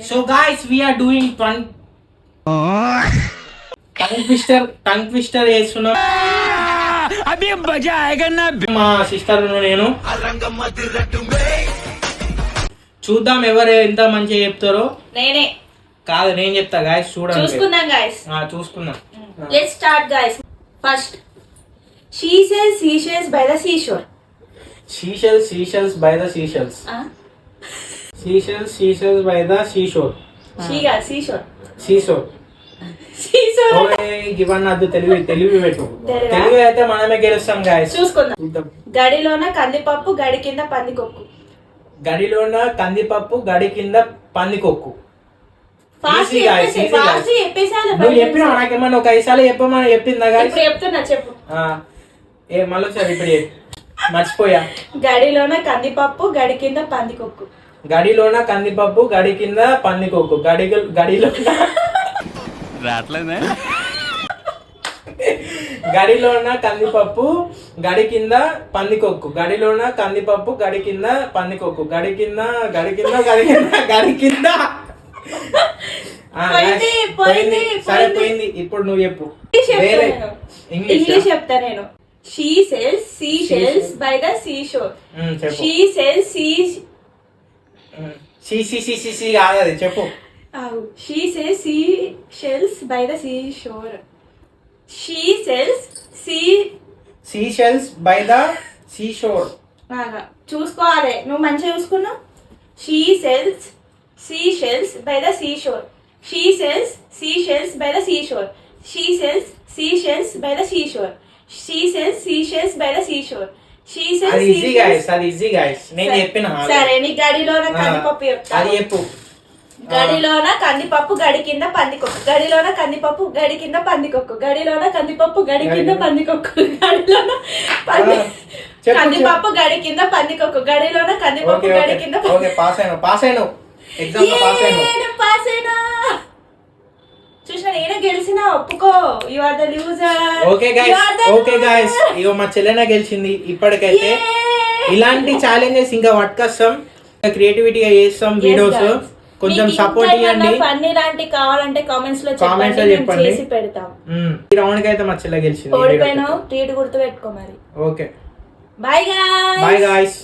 So guys, we are doing tongue twister చేస్తున్నాం. అభి మజా ఆయేగా నా. మా సిస్టర్ నేను చూద్దాం ఎవరు ఎంత మంచిగా చెప్తారో. నేనే కాదు నేను చెప్తా గాయస్, చూడండి. చూసుకుందాం గాయస్. చూసుకుందాం. Let's start guys. First she says seashells by the seashore. Seashells by the seashells. Seashells by the seashore. seashore. Okay given అది తెలుగు పెట్టు. తెలుగు అయితే మనమే గెలుస్తాం గాయస్. చూసుకుందాం. గడిలోన కందిపప్పు గడి కింద పందికొక్కు. గడిలోన కందిపప్పు గడి కింద పందికొక్కు. నువ్వు చెప్పినా నాకేమన్నా ఒక 5 సార్లు చెప్పమని చెప్పిందా గాయస్? చెప్తున్నా చెప్పు. మళ్ళీ సార్ ఇప్పుడు మర్చిపోయా. గడిలోన కందిపప్పు గడి కింద పందికొక్కు. గడిలోన కందిపప్పు గడి కింద పందికొక్కు. గడిలో రాట్లేదా? గడిలోన కందిపప్పు గడి కింద పందికొక్కు. గడిలోన కందిపప్పు గడి కింద పందికొక్కు. గడి కింద సరే పోయింది. ఇప్పుడు నువ్వు చెప్పు. ఇంగ్లీష్ చెప్తా నేను. She sells seashells by the seashore. She sells కాదు చెప్పు. She sells seashells by the seashore. She sells seashells by the seashore. చూసుకోవాలి, నువ్వు మంచిగా చూసుకున్నావు. She sells seashells by the seashore. She sells seashells by the seashore. She sells seashells by the seashore. She sells seashells by the seashore. She sells అది easy guys. నేను చెప్పిన సరే నీ గడిలోన కందిపప్పు చెప్తా. అది చెప్పు. గడిలోన కందిపప్పు గడి కింద పందికొక్కు. గడిలోన కందిపప్పు గడి కింద పందికొక్కు. గడిలోన కందిపప్పు గడి కింద పందికొక్కు. గడిలోన కందిపప్పు గడి కింద పందికొక్కు. గడిలోన కందిపప్పు గడి కింద. ఓకే పాస్ అయినా ఎగ్జామ్ లో పాస్ అయినా. చూసినా నేనే గెలిచిన, ఒప్పుకో. You are the loser. Okay guys ఇగో మా చెల్లెనే గెలిచింది. ఇప్పటికైతే ఇలాంటి ఛాలెంజెస్ ఇంకా పట్టుకొస్తాం, క్రియేటివిటీగా చేస్తాం వీడియోస్. కొంచెం సపోర్ట్ ఇవ్వండి. ఫన్నీ లాంటి కావాలంటే కామెంట్స్ లో చెప్పండి, చేసి పెడతాం. ఈ రౌండ్ కి అయితే మా చెల్లె గెలిచింది. ఓడిపోయినావు, ట్రీట్ గుర్తు పెట్టుకో మరి. Okay by guys.